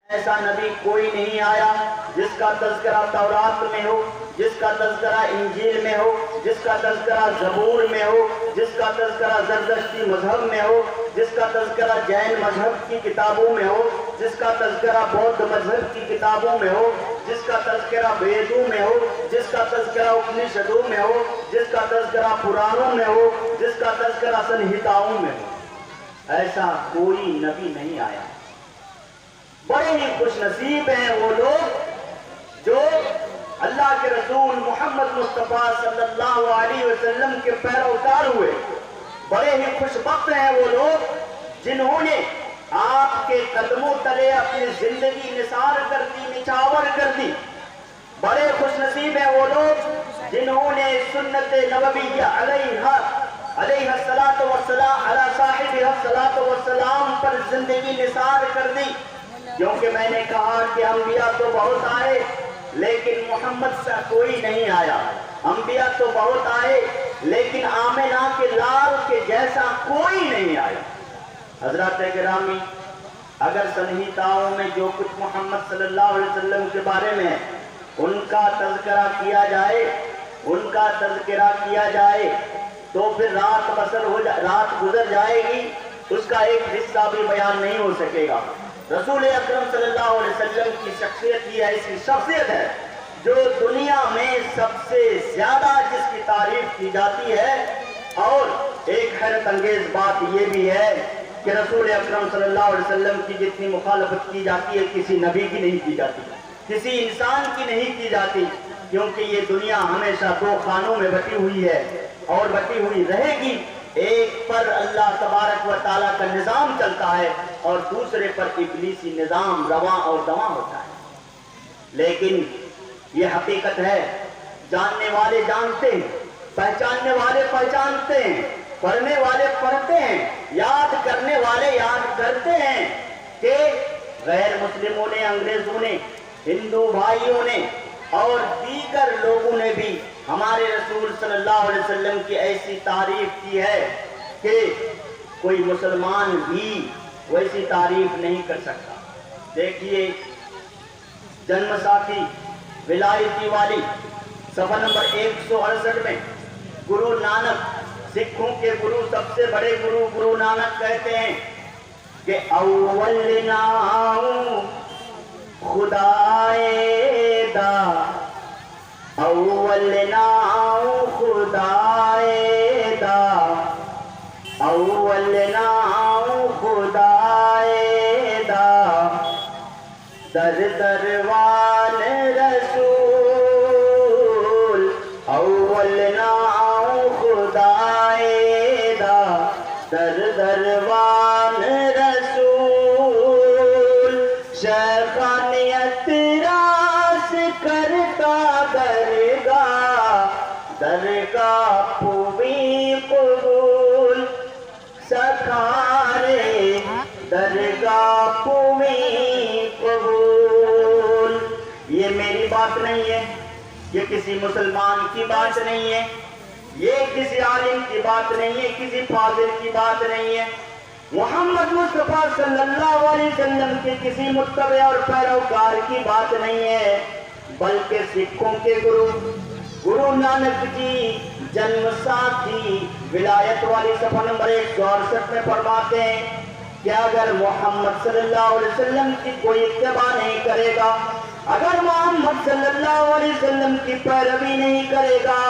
ایسا نبی کوئی نہیں آیا جس کا تذکرہ تورات میں ہو، جس کا تذکرہ انجیل میں ہو، جس کا تذکرہ زبور میں ہو، جس کا تذکرہ زردشتی مذہب میں ہو، جس کا تذکرہ جین مذہب کی کتابوں میں ہو، جس کا تذکرہ بودھ مذہب کی کتابوں میں ہو، جس کا تذکرہ ویدوں میں ہو، جس کا تذکرہ اپنشدوں میں ہو، جس کا تذکرہ پرانوں میں ہو، جس کا تذکرہ سنہتاؤں میں ہو۔ ایسا کوئی نبی نہیں آیا۔ بڑے ہی خوش نصیب ہیں وہ لوگ جو اللہ کے رسول محمد مصطفیٰ صلی اللہ علیہ وسلم کے پیروکار ہوئے۔ بڑے ہی خوش بخت ہیں وہ لوگ جنہوں نے آپ کے قدموں تلے اپنی زندگی نثار کر دی، نچھاور کر دی۔ بڑے خوش نصیب ہیں وہ لوگ جنہوں نے سنت نبویہ علیہ الصلاۃ والسلام علی صاحبہ الصلاۃ والسلام پر زندگی نثار کر دی۔ کیونکہ میں نے کہا کہ انبیاء تو بہت آئے لیکن محمد سے کوئی نہیں آیا۔ انبیاء تو بہت آئے لیکن آمنہ کے لال کے جیسا کوئی نہیں آیا۔ حضرات گرامی، اگر سنہتاؤں میں جو کچھ محمد صلی اللہ علیہ وسلم کے بارے میں ان کا تذکرہ کیا جائے تو پھر رات گزر جائے گی، اس کا ایک حصہ بھی بیان نہیں ہو سکے گا۔ رسول اکرم صلی اللہ علیہ وسلم کی شخصیت یہ ایسی شخصیت ہے جو دنیا میں سب سے زیادہ جس کی تعریف کی جاتی ہے، اور ایک حیرت انگیز بات یہ بھی ہے کہ رسول اکرم صلی اللہ علیہ وسلم کی جتنی مخالفت کی جاتی ہے کسی نبی کی نہیں کی جاتی، کسی انسان کی نہیں کی جاتی، کیونکہ یہ دنیا ہمیشہ دو خانوں میں بٹی ہوئی ہے اور بٹی ہوئی رہے گی۔ ایک پر اللہ تبارک و تعالیٰ کا نظام چلتا ہے اور دوسرے پر ابلیسی نظام رواں اور دواں ہوتا ہے۔ لیکن یہ حقیقت ہے، جاننے والے جانتے ہیں، پہچاننے والے پہچانتے ہیں، پڑھنے والے پڑھتے ہیں، یاد کرنے والے یاد کرتے ہیں کہ غیر مسلموں نے، انگریزوں نے، ہندو بھائیوں نے اور دیگر لوگوں نے بھی ہمارے رسول صلی اللہ علیہ وسلم کی ایسی تعریف کی ہے کہ کوئی مسلمان بھی ویسی تعریف نہیں کر سکتا۔ دیکھیے جنم ساتھی ولایتی والی صفحہ نمبر 168 میں گرو نانک، سکھوں کے گرو، سب سے بڑے گرو نانک کہتے ہیں کہ اول نام خدائے دا، اول نام خدائے دا، اول نام خدائے دا، در دروان رسول، اول نام خدائے دا، در دروان رسول، شیخانیت راس کرتا درگاہ پوی قبول، سکھارے درگاہ پوی قبول۔ یہ میری بات نہیں ہے، یہ کسی مسلمان کی بات نہیں ہے، یہ کسی عالم کی بات نہیں ہے، کسی فاضل کی بات نہیں ہے، محمد مصطفیٰ صلی اللہ علیہ وسلم کے کسی متبع اور پیروکار کی بات نہیں ہے، بلکہ سکھوں کے گرو نانک جی جنم ساتھی ولایت والی صفحہ نمبر 168 میں فرماتے ہیں کہ اگر محمد صلی اللہ علیہ وسلم کی کوئی اتباع نہیں کرے گا، اگر محمد صلی اللہ علیہ وسلم کی پیروی نہیں کرے گا،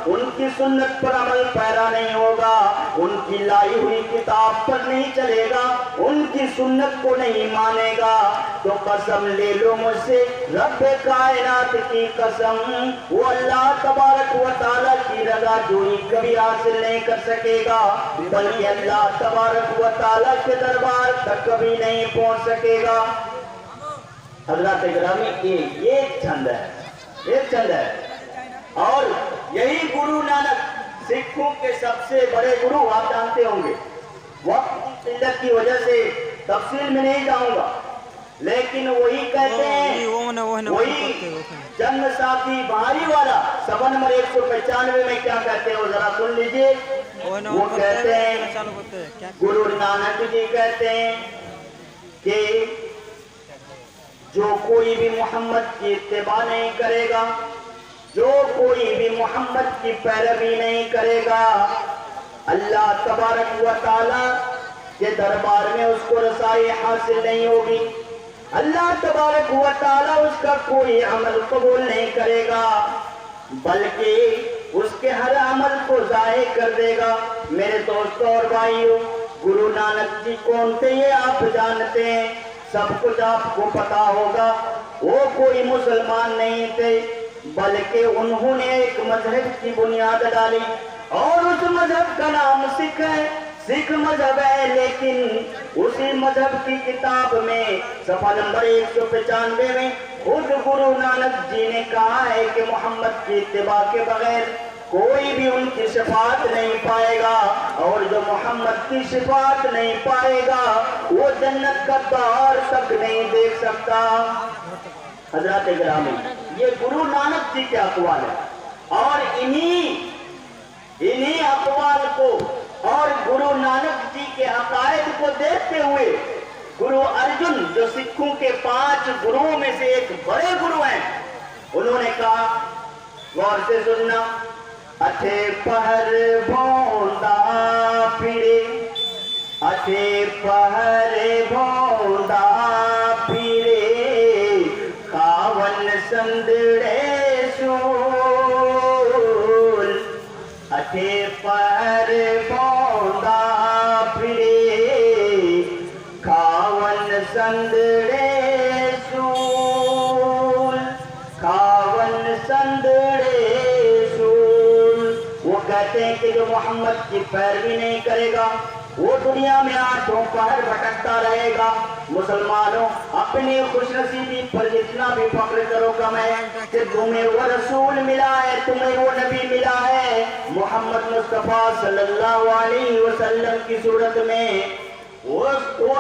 ان کی سنت پر عمل پیرا نہیں ہوگا، ان کی لائی ہوئی کتاب پر نہیں چلے گا، ان کی سنت کو نہیں مانے گا، تو قسم لے لو مجھ سے رب کائنات کی قسم، وہ اللہ تبارک و تعالیٰ کی رضا جوئی کبھی حاصل نہیں کر سکے گا، بلکہ اللہ تبارک و تعالیٰ کے دربار تک کبھی نہیں پہنچ سکے گا۔ حضرات گرامی، یہ چھند ہے، اور یہی گرو نانک سکھوں کے سب سے بڑے گرو، آپ جانتے ہوں گے، وقت کی قلت کی وجہ سے تفصیل میں نہیں جاؤں گا، لیکن وہی کہتے ہیں، وہی جنم ساتھی بہاری والا صفحہ نمبر 195 میں کیا کہتے ہیں وہ ذرا سن لیجئے۔ وہ کہتے ہیں، گرو نانک جی کہتے ہیں کہ जो कोई भी मोहम्मद की इत्तिबा नहीं करेगा, जो कोई भी मोहम्मद की पैरवी नहीं करेगा, अल्लाह तबारक व तआला के दरबार में उसको रसाई हासिल नहीं होगी। अल्लाह तबारक व तआला उसका कोई अमल कबूल नहीं करेगा, बल्कि उसके हर अमल को ज़ाये कर देगा। मेरे दोस्तों और भाइयों, गुरु नानक जी कौन थे ये आप जानते हैं, सब कुछ आपको पता होगा। वो कोई मुसलमान नहीं थे, बल्कि उन्होंने एक मजहब की बुनियाद डाली और उस मजहब का नाम सिख है। सिख मजहब है, लेकिन उसी मजहब की किताब में सफा नंबर 195 में खुद गुरु नानक जी ने कहा है कि मोहम्मद की इत्तिबा के बगैर कोई भी उनकी शफाअत नहीं पाएगा, और जो मोहम्मद की शफाअत नहीं पाएगा वो जन्नत का द्वार तक नहीं देख सकता। हजरत गिरामी, ये गुरु नानक जी के अक़वाल है, और इन्हीं अक़वाल को और गुरु नानक जी के अकायद को देखते हुए गुरु अर्जुन, जो सिखों के 5 गुरुओं में से एक बड़े गुरु हैं, उन्होंने कहा, गौर से सुनना, अठे पहर भोंदा फिरे, अठे पहर भोंदा फिरे, कावन संदड़े सूल, अठे पहर भोंदा फिरे, कावन संदड़े सूल, कावन संदड़े सूल। वो कहते हैं कि जो मोहम्मद की पैरवी नहीं करेगा वो दुनिया में 8 पहर भटकता रहेगा। मुसलमानों, अपनी खुशनसीबी पर जितना भी फख्र करो कम है कि तुम्हें वो रसूल मिला है, तुम्हें वो नबी मिला है, मोहम्मद मुस्तफा सल्लल्लाहु अलैहि वसल्लम की सूरत में वो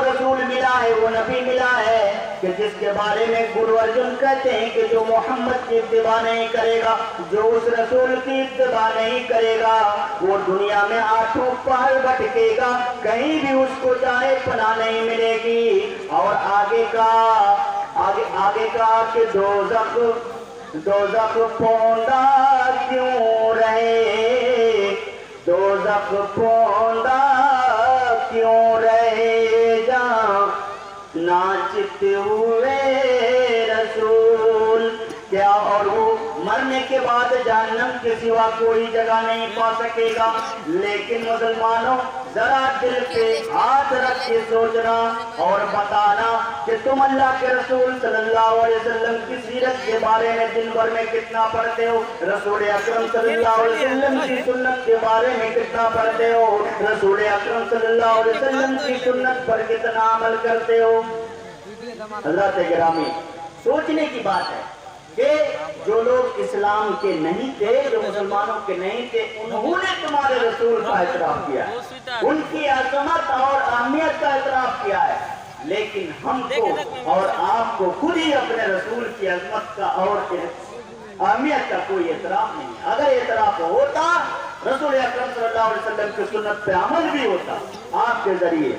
रसूल मिला है, वो नबी मिला है कि जिसके बारे में गुरु अर्जुन कहते हैं कि जो मोहम्मद की इत्तिबा नहीं करेगा, जो उस रसूल की इत्तिबा नहीं करेगा, वो दुनिया में 8 पहर भटकेगा, कहीं भी उसको जाए पनाह नहीं मिलेगी। और आगे का कि दोज़ख पौंदा क्यों रहे, दोज़ख पौंदा क्यों रहे जा, नाचित हुए रसूल। क्या और वो मरने के बाद जहन्नम के सिवा कोई जगह नहीं पा सकेगा। लेकिन मुसलमानों, जरा दिल पे हाथ रख के सोचना और बताना कि तुम अल्लाह के रसूल सल्लल्लाहु अलैहि वसल्लम की सीरत के बारे में दिन भर में कितना पढ़ते हो, रसूल अकरम सल्लल्लाहु अलैहि वसल्लम की सुन्नत के बारे में कितना पढ़ते हो, रसूल अकरम सल्लल्लाहु अलैहि वसल्लम की सुन्नत पर कितना अमल करते हो। हज़रत गिरामी, सोचने की बात है कि जो लोग इस्लाम के नहीं थे, जो मुसलमानों के नहीं थे, उन्होंने तुम्हारे रसूल का इतराफ किया है, उनकी अजमत और अहमियत का इतराफ किया है। लेकिन हमको और आपको खुद ही अपने रसूल की अजमत का और अहमियत का कोई इतराफ नहीं है। अगर इतराफ होता, रसूल अकरम सल्लल्लाहु अलैहि वसल्लम की सुन्नत पे अमल भी होता, आपके जरिए,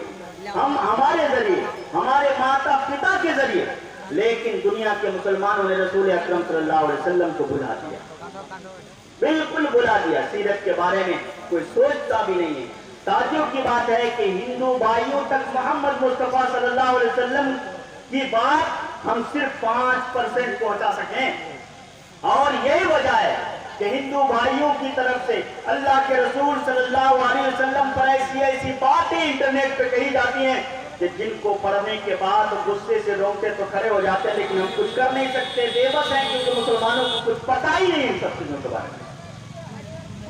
हमारे जरिए, हमारे माता पिता के जरिए। लेकिन दुनिया के मुसलमानों ने रसूल अकरम सल्लल्लाहु अलैहि वसल्लम को भुला दिया, बिल्कुल भुला दिया। सीरत के बारे में कोई सोचता भी नहीं है। ताज्जुब की बात है कि हिंदू भाइयों तक मोहम्मद मुस्तफा सल्लल्लाहु अलैहि वसल्लम की बात हम सिर्फ 5% पहुंचा सकें, और यही वजह है कि हिंदू भाइयों की तरफ से अल्लाह के रसूल सल्लल्लाहु अलैहि वसल्लम पर ऐसी बातें इंटरनेट पे कही जाती हैं कि जिनको पढ़ने के बाद गुस्से से रोंगटे तो खड़े हो जाते हैं, लेकिन हम कुछ कर नहीं सकते, बेबस हैं, क्योंकि मुसलमानों को कुछ पता ही नहीं इन सब चीजों के बारे में।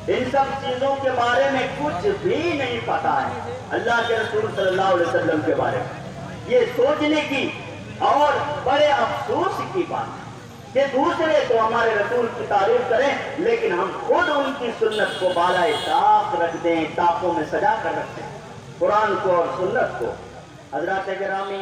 इन सब चीजों के बारे में कुछ भी नहीं पता है अल्लाह के रसूल सल्लल्लाहु अलैहि वसल्लम के बारे में। ये सोचने की और बड़े अफसोस की बात है कि दूसरे तो हमारे रसूल की तारीफ करें, लेकिन हम खुद उनकी सुन्नत को बालाए ताक रख दें, ताकों में सजा कर रखते हैं, कुरान को और सुन्नत को। हज़रात गिरामी,